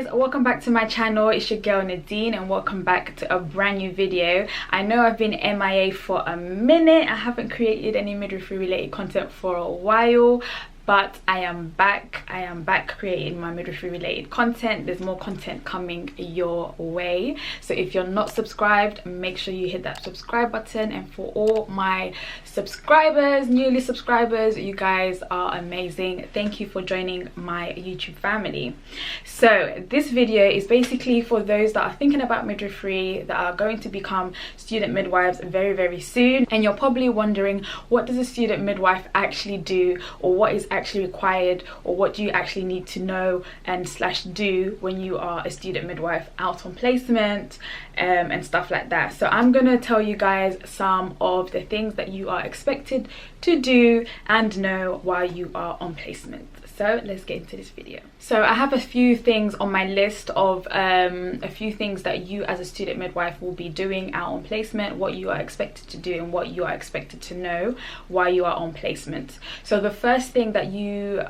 guys, welcome back to my channel. It's your girl Nadine and welcome back to a brand new video. I know I've been MIA for a minute. I haven't created any midwifery related content for a while, but I am back creating my midwifery related content. There's more content coming your way, so if you're not subscribed, make sure you hit that subscribe button. And for all my subscribers, newly subscribers, you guys are amazing. Thank you for joining my YouTube family. So this video is basically for those that are thinking about midwifery, that are going to become student midwives very soon, and you're probably wondering, what does a student midwife actually do, or what is actually required, or what do you actually need to know and slash do when you are a student midwife out on placement and stuff like that. So I'm gonna tell you guys some of the things that you are expected to do and know while you are on placement. So let's get into this video. So I have a few things on my list of a few things that you as a student midwife will be doing out on placement, what you are expected to do and what you are expected to know while you are on placement. So the first thing that you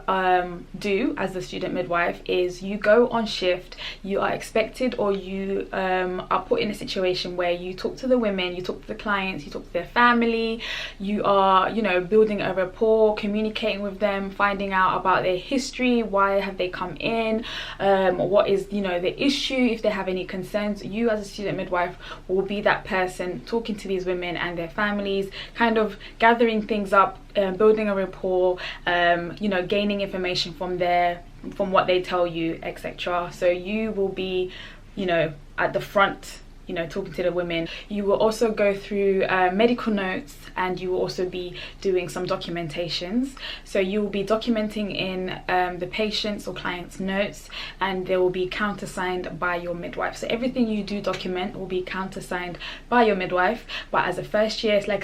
do as a student midwife is you go on shift. You are expected, or you are put in a situation where you talk to the women, you talk to the clients, you talk to their family, you are, you know, building a rapport, communicating with them, finding out about their history, why have they come in, what is, you know, the issue, if they have any concerns. You as a student midwife will be that person talking to these women and their families, kind of gathering things up, building a rapport, you know, gaining information from what they tell you, etc. So you will be, you know, at the front, you know, talking to the women. You will also go through medical notes, and you will also be doing some documentations. So you will be documenting in the patient's or client's notes, and they will be countersigned by your midwife. So everything you do document will be countersigned by your midwife. But as a first year, it's like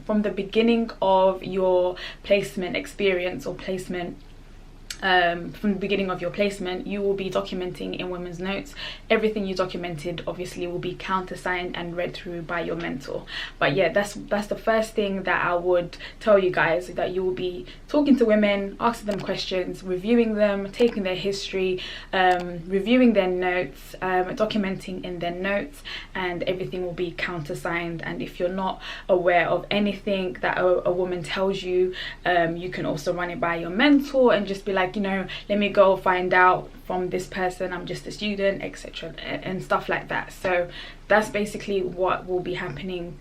from the beginning of your placement experience or placement, from the beginning of your placement, you will be documenting in women's notes. Everything you documented obviously will be countersigned and read through by your mentor. But yeah, that's the first thing that I would tell you guys, that you will be talking to women, asking them questions, reviewing them, taking their history, reviewing their notes, documenting in their notes, and everything will be countersigned. And if you're not aware of anything that a woman tells you, you can also run it by your mentor and just be like, you know, let me go find out from this person, I'm just a student, etc. and stuff like that. So that's basically what will be happening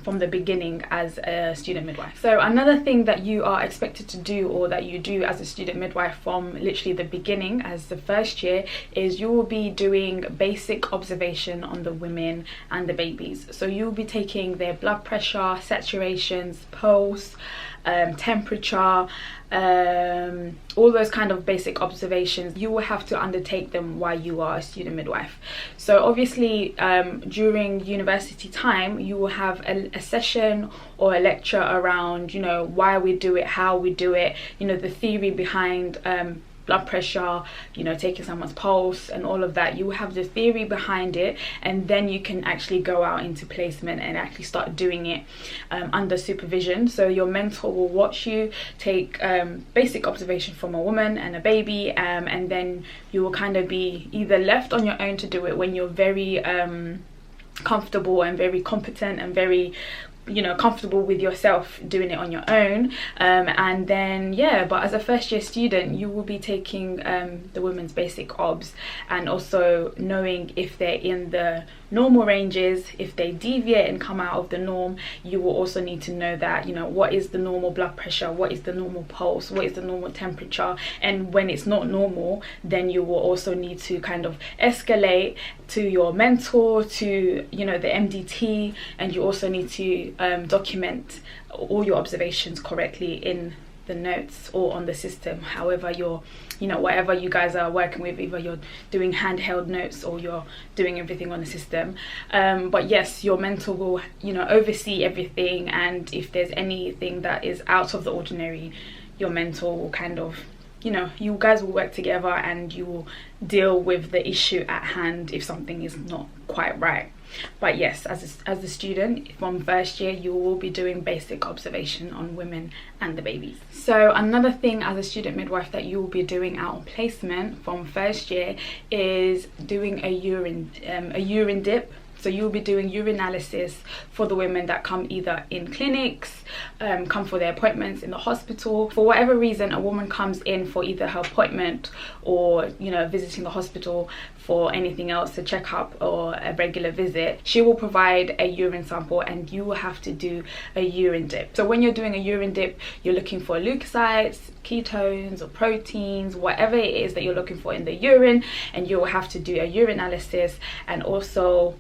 from the beginning as a student midwife. So another thing that you are expected to do, or that you do as a student midwife from literally the beginning as the first year, is you will be doing basic observation on the women and the babies. So you will be taking their blood pressure, saturations, pulse, temperature, all those kind of basic observations. You will have to undertake them while you are a student midwife. So obviously during university time, you will have a session or a lecture around, you know, why we do it, how we do it, you know, the theory behind blood pressure, you know, taking someone's pulse and all of that. You have the theory behind it, and then you can actually go out into placement and actually start doing it under supervision. So your mentor will watch you take basic observation from a woman and a baby, and then you will kind of be either left on your own to do it when you're very comfortable and very competent and very, you know, comfortable with yourself doing it on your own, and then yeah, but as a first year student, you will be taking the women's basic obs, and also knowing if they're in the normal ranges. If they deviate and come out of the norm, you will also need to know that, you know, what is the normal blood pressure, what is the normal pulse, what is the normal temperature. And when it's not normal, then you will also need to kind of escalate to your mentor, to, you know, the MDT, and you also need to document all your observations correctly in the notes or on the system, however you're, you know, whatever you guys are working with, either you're doing handheld notes or you're doing everything on the system. But yes, your mentor will, you know, oversee everything, and if there's anything that is out of the ordinary, your mentor will kind of, you know, you guys will work together and you will deal with the issue at hand if something is not quite right. But yes, as a student from first year, you will be doing basic observation on women and the babies. So another thing as a student midwife that you will be doing out on placement from first year is doing a urine dip. So you'll be doing urinalysis for the women that come either in clinics, come for their appointments in the hospital. For whatever reason, a woman comes in for either her appointment or, you know, visiting the hospital for anything else, a checkup or a regular visit. She will provide a urine sample and you will have to do a urine dip. So when you're doing a urine dip, you're looking for leukocytes, ketones or proteins, whatever it is that you're looking for in the urine, and you will have to do a urinalysis and also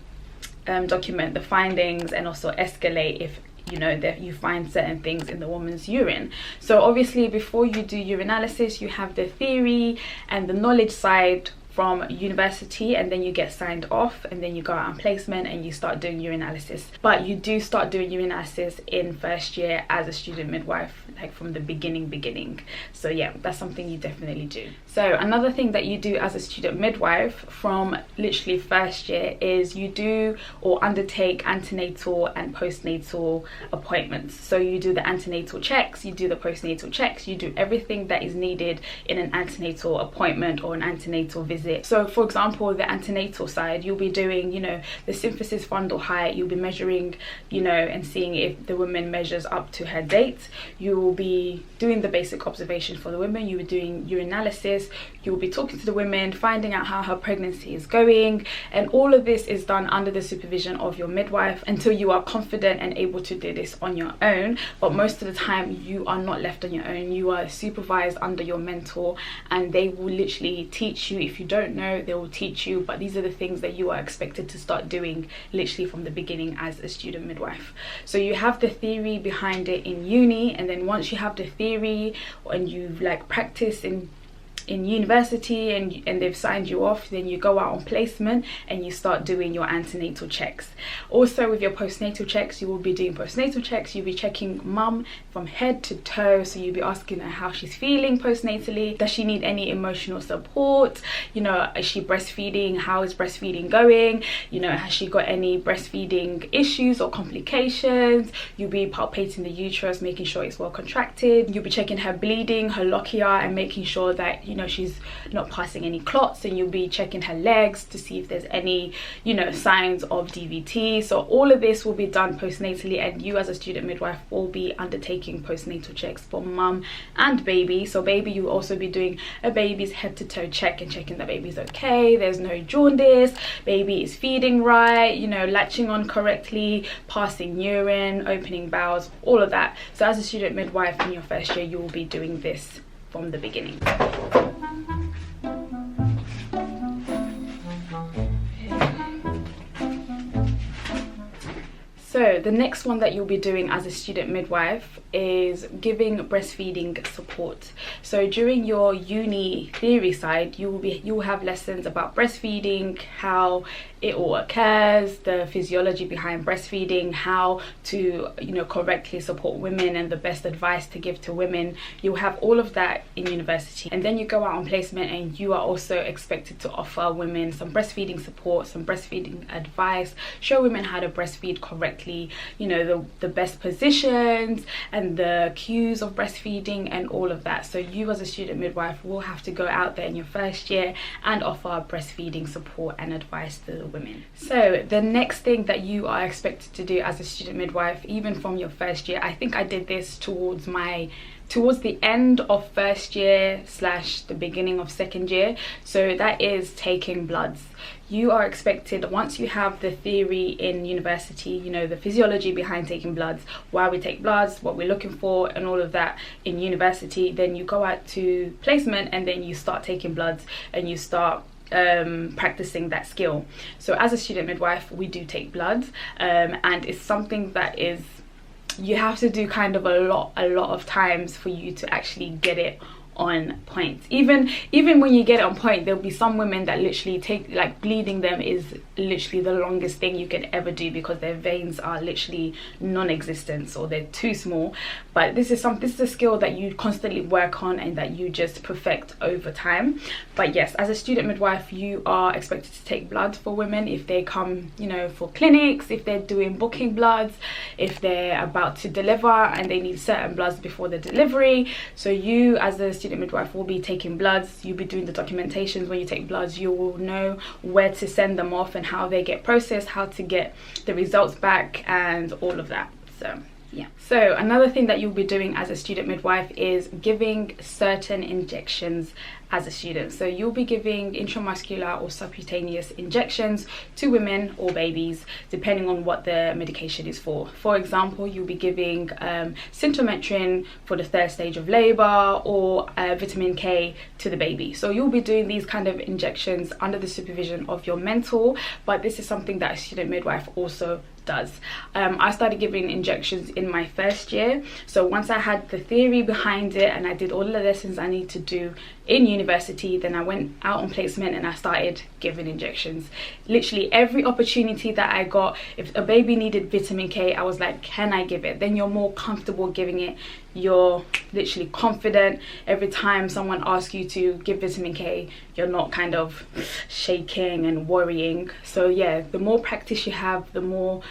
document the findings and also escalate if you know that you find certain things in the woman's urine. So obviously before you do urinalysis, you have the theory and the knowledge side from university, and then you get signed off and then you go out on placement and you start doing urinalysis. But you do start doing urinalysis in first year as a student midwife, like from the beginning. So yeah, that's something you definitely do. So another thing that you do as a student midwife from literally first year is you do or undertake antenatal and postnatal appointments. So you do the antenatal checks, you do the postnatal checks, you do everything that is needed in an antenatal appointment or an antenatal visit. So for example, the antenatal side, you'll be doing, you know, the symphysis fundal height, you'll be measuring, you know, and seeing if the woman measures up to her date. You will be doing the basic observation for the women, you will be doing urinalysis, you will be talking to the women, finding out how her pregnancy is going, and all of this is done under the supervision of your midwife until you are confident and able to do this on your own. But most of the time you are not left on your own, you are supervised under your mentor, and they will literally teach you. If you don't know, they will teach you, but these are the things that you are expected to start doing literally from the beginning as a student midwife. So you have the theory behind it in uni, and then once you have the theory and you've like practiced in university and they've signed you off, then you go out on placement and you start doing your antenatal checks. Also with your postnatal checks, you will be doing postnatal checks. You'll be checking mum from head to toe, so you'll be asking her how she's feeling postnatally. Does she need any emotional support? You know, is she breastfeeding? How is breastfeeding going? You know, has she got any breastfeeding issues or complications? You'll be palpating the uterus, making sure it's well contracted. You'll be checking her bleeding, her lochia, and making sure that, you know, she's not passing any clots, and you'll be checking her legs to see if there's any, you know, signs of DVT. So all of this will be done postnatally, and you as a student midwife will be undertaking postnatal checks for mum and baby. So baby, you will also be doing a baby's head to toe check and checking that baby's okay, there's no jaundice, baby is feeding right, you know, latching on correctly, passing urine, opening bowels, all of that. So as a student midwife in your first year, you will be doing this from the beginning. So the next one that you'll be doing as a student midwife is giving breastfeeding support. So during your uni theory side, you will have lessons about breastfeeding, how it all occurs, the physiology behind breastfeeding, how to, you know, correctly support women and the best advice to give to women. You'll have all of that in university, and then you go out on placement and you are also expected to offer women some breastfeeding support, some breastfeeding advice, show women how to breastfeed correctly, you know, the best positions and the cues of breastfeeding and all of that. So you as a student midwife will have to go out there in your first year and offer breastfeeding support and advice to the women. So the next thing that you are expected to do as a student midwife, even from your first year, I think I did this towards the end of first year / the beginning of second year, so that is taking bloods. You are expected, once you have the theory in university, you know, the physiology behind taking bloods, why we take bloods, what we're looking for and all of that in university, then you go out to placement and then you start taking bloods and you start practicing that skill. So as a student midwife, we do take bloods, and it's something that is, you have to do kind of a lot of times for you to actually get it on point. Even when you get it on point, there'll be some women that literally take, like, bleeding them is literally the longest thing you can ever do because their veins are literally non-existent or they're too small. But this is a skill that you constantly work on and that you just perfect over time. But yes, as a student midwife, you are expected to take blood for women if they come, you know, for clinics, if they're doing booking bloods, if they're about to deliver and they need certain bloods before the delivery. So you as a student midwife will be taking bloods, you'll be doing the documentations. When you take bloods, you will know where to send them off and how they get processed, how to get the results back and all of that. So yeah. So another thing that you'll be doing as a student midwife is giving certain injections as a student. So you'll be giving intramuscular or subcutaneous injections to women or babies depending on what the medication is for. For example, you'll be giving Symptometrin for the 3rd stage of labor, or vitamin K to the baby. So you'll be doing these kind of injections under the supervision of your mentor, but this is something that a student midwife also does. I started giving injections in my 1st year, so once I had the theory behind it and I did all the lessons I need to do in university, then I went out on placement and I started giving injections. Literally every opportunity that I got, if a baby needed vitamin K, I was like, can I give it? Then you're more comfortable giving it, you're literally confident. Every time someone asks you to give vitamin K, you're not kind of shaking and worrying. So yeah, the more practice you have, the more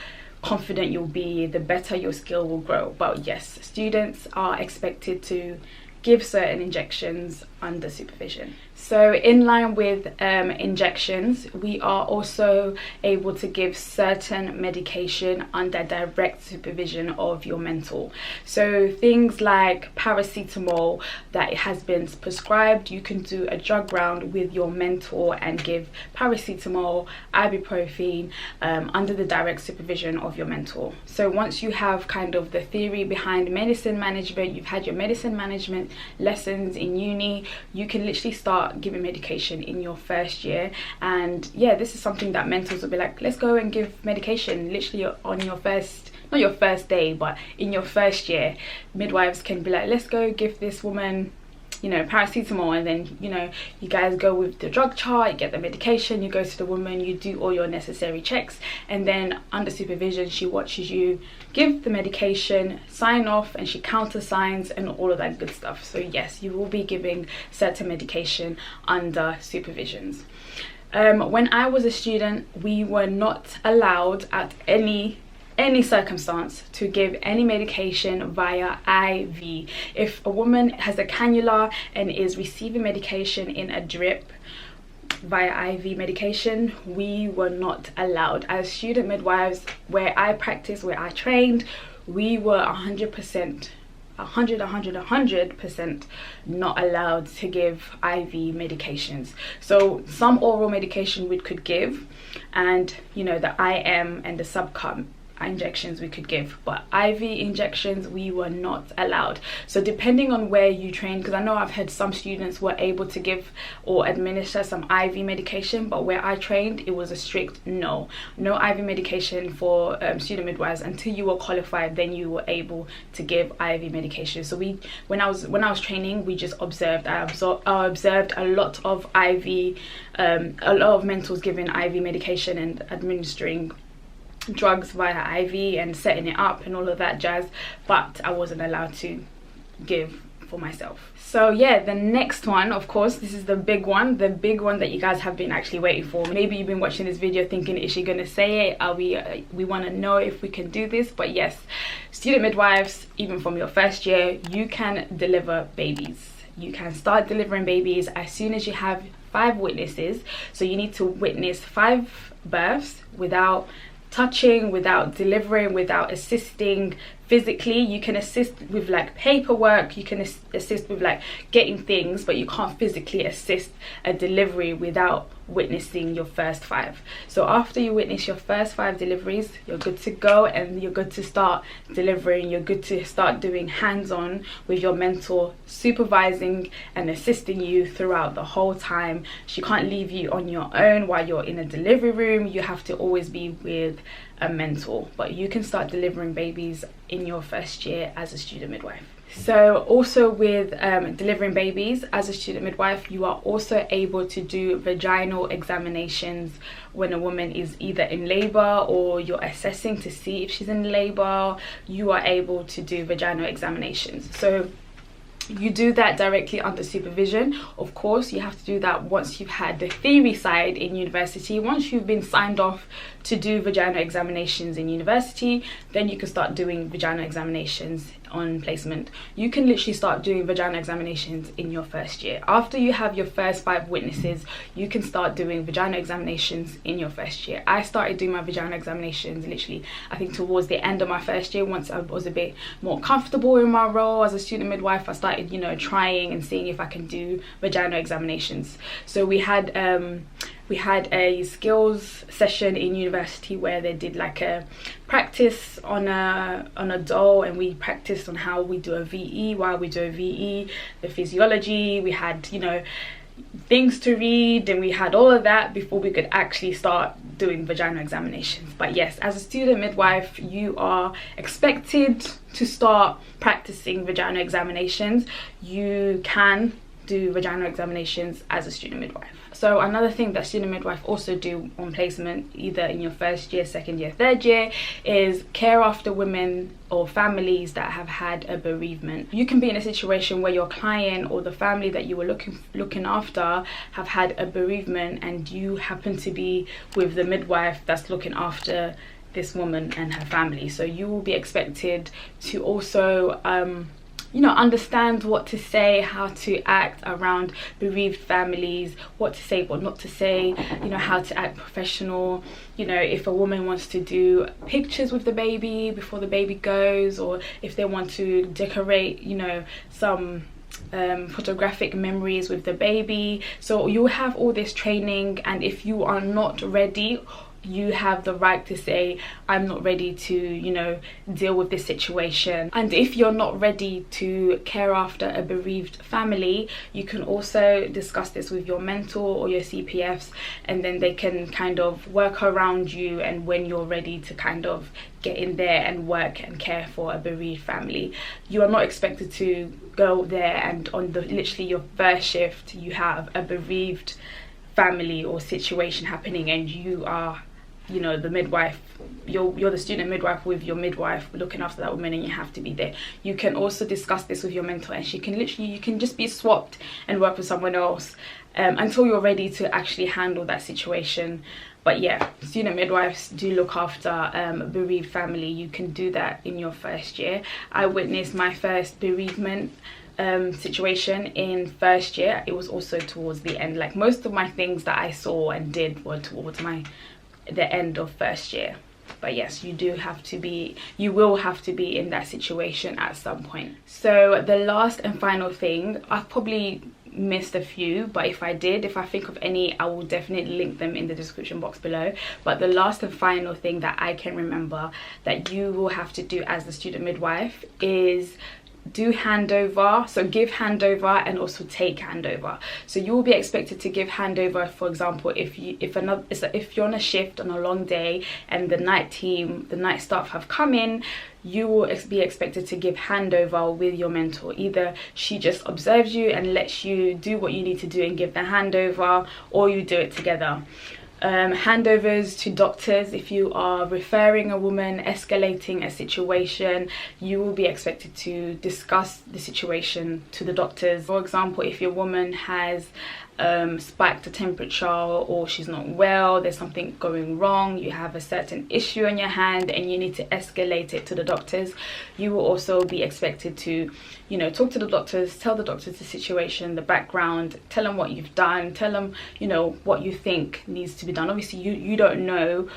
confident you'll be, the better your skill will grow. But yes, students are expected to give certain injections under supervision. So in line with injections, we are also able to give certain medication under direct supervision of your mentor. So things like paracetamol that has been prescribed, you can do a drug round with your mentor and give paracetamol, ibuprofen under the direct supervision of your mentor. So once you have kind of the theory behind medicine management, you've had your medicine management lessons in uni, you can literally start giving medication in your 1st year. And yeah, this is something that mentors will be like, let's go and give medication literally on your first, not your 1st day, but in your 1st year. Midwives can be like, let's go give this woman, you know, paracetamol, and then, you know, you guys go with the drug chart, you get the medication, you go to the woman, you do all your necessary checks, and then under supervision she watches you give the medication, sign off, and she countersigns and all of that good stuff. So yes, you will be giving certain medication under supervisions. When I was a student, we were not allowed at any circumstance to give any medication via IV. If a woman has a cannula and is receiving medication in a drip via IV medication, we were not allowed. As student midwives, where I practiced, where I trained, we were 100% not allowed to give IV medications. So some oral medication we could give, and you know, the IM and the subcut injections we could give, but IV injections we were not allowed. So depending on where you train, because I know I've had some students were able to give or administer some IV medication, but where I trained it was a strict no IV medication for student midwives until you were qualified. Then you were able to give IV medication. So when I was training, we just observed. I observed a lot of IV, a lot of mentors giving IV medication and administering drugs via IV and setting it up and all of that jazz, but I wasn't allowed to give for myself. So yeah, the next one, of course, this is the big one that you guys have been actually waiting for. Maybe you've been watching this video thinking, is she gonna say it? We want to know if we can do this. But yes, student midwives, even from your 1st year, you can deliver babies. You can start delivering babies as soon as you have 5 witnesses. So you need to witness 5 births without touching, without delivering, without assisting physically. You can assist with like paperwork, you can assist with like getting things, but you can't physically assist a delivery without witnessing your first 5. So after you witness your first 5 deliveries, you're good to go and you're good to start delivering. You're good to start doing hands-on with your mentor, supervising and assisting you throughout the whole time. She can't leave you on your own while you're in a delivery room. You have to always be with a mentor, but you can start delivering babies in your first year as a student midwife. So also with delivering babies as a student midwife, you are also able to do vaginal examinations when a woman is either in labor or you're assessing to see if she's in labor. You are able to do vaginal examinations. So you do that directly under supervision. Of course, you have to do that once you've had the theory side in university. Once you've been signed off to do vaginal examinations in university, then you can start doing vaginal examinations on placement. You can literally start doing vaginal examinations in your first year. After you have your first 5 witnesses, you can start doing vaginal examinations in your first year. I started doing my vaginal examinations literally, I think, towards the end of my first year. Once I was a bit more comfortable in my role as a student midwife, I started, you know, trying and seeing if I can do vaginal examinations. So we had a skills session in university where they did like a practice on a doll, and we practiced on how we do a VE, while we do a VE, the physiology. We had, you know, things to read, and we had all of that before we could actually start doing vaginal examinations. But yes, as a student midwife, you are expected to start practicing vaginal examinations. You can do vaginal examinations as a student midwife. So another thing that student midwife also do on placement, either in your first year, second year, third year, is care after women or families that have had a bereavement. You can be in a situation where your client or the family that you were looking after have had a bereavement, and you happen to be with the midwife that's looking after this woman and her family. So you will be expected to also you know, understand what to say, how to act around bereaved families, what to say, what not to say, you know, how to act professional. You know, if a woman wants to do pictures with the baby before the baby goes, or if they want to decorate, you know, some photographic memories with the baby. So you have all this training, and if you are not ready, you have the right to say, I'm not ready to, you know, deal with this situation. And if you're not ready to care after a bereaved family, you can also discuss this with your mentor or your CPFs, and then they can kind of work around you, and when you're ready to kind of get in there and work and care for a bereaved family. You are not expected to go there and on the literally your first shift you have a bereaved family or situation happening, and you are, you know, the midwife, you're the student midwife with your midwife looking after that woman, and you have to be there. You can also discuss this with your mentor, and she can literally, you can just be swapped and work with someone else until you're ready to actually handle that situation. But yeah, student midwives do look after a bereaved family. You can do that in your first year. I witnessed my first bereavement situation in first year. It was also towards the end. Like, most of my things that I saw and did were towards the end of first year. But yes, you will have to be in that situation at some point. So the last and final thing, I've probably missed a few, but if I think of any, I will definitely link them in the description box below. But the last and final thing that I can remember that you will have to do as the student midwife is do handover. So give handover and also take handover. So you will be expected to give handover. For example, if you're on a shift on a long day and the night staff have come in, you will be expected to give handover with your mentor. Either she just observes you and lets you do what you need to do and give the handover, or you do it together. Handovers to doctors, if you are referring a woman, escalating a situation, you will be expected to discuss the situation to the doctors. For example, if your woman has spiked a temperature, or she's not well, there's something going wrong, you have a certain issue on your hand and you need to escalate it to the doctors, you will also be expected to, you know, talk to the doctors, tell the doctors the situation, the background, tell them what you've done, tell them, you know, what you think needs to be done. Obviously you don't know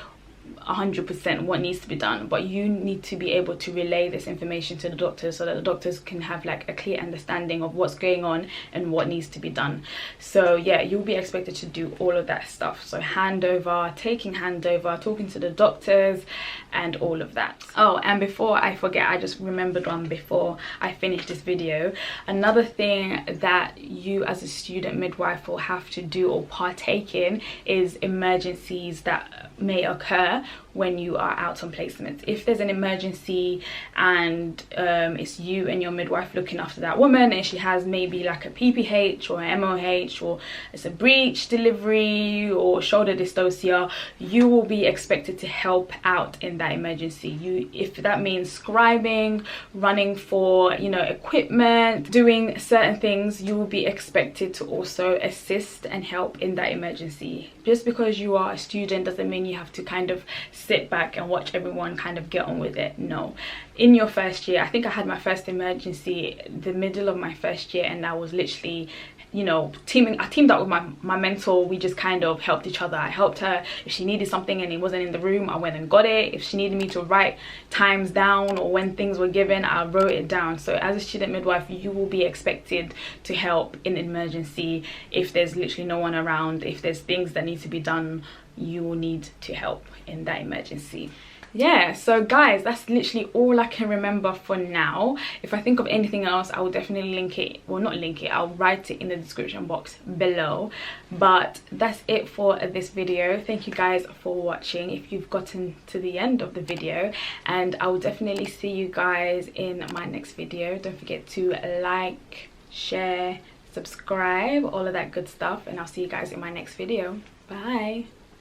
100% what needs to be done, but you need to be able to relay this information to the doctors so that the doctors can have like a clear understanding of what's going on and what needs to be done. So yeah, you'll be expected to do all of that stuff. So handover, taking handover, talking to the doctors, and all of that. Oh, and before I forget, I just remembered one before I finish this video. Another thing that you as a student midwife will have to do or partake in is emergencies that may occur there when you are out on placement. If there's an emergency and it's you and your midwife looking after that woman, and she has maybe like a PPH or an MOH, or it's a breech delivery or shoulder dystocia, you will be expected to help out in that emergency. If that means scribing, running for, you know, equipment, doing certain things, you will be expected to also assist and help in that emergency. Just because you are a student doesn't mean you have to kind of sit back and watch everyone kind of get on with it. No. In your first year, I think I had my first emergency the middle of my first year, and I was literally, you know, I teamed up with my mentor. We just kind of helped each other. I helped her if she needed something and it wasn't in the room, I went and got it. If she needed me to write times down or when things were given, I wrote it down. So as a student midwife, you will be expected to help in emergency. If there's literally no one around, if there's things that need to be done, you will need to help in that emergency. Yeah, so guys, that's literally all I can remember for now. If I think of anything else, I will definitely link it, well, not link it, I'll write it in the description box below. But that's it for this video. Thank you guys for watching if you've gotten to the end of the video, and I will definitely see you guys in my next video. Don't forget to like, share, subscribe, all of that good stuff, and I'll see you guys in my next video. Bye.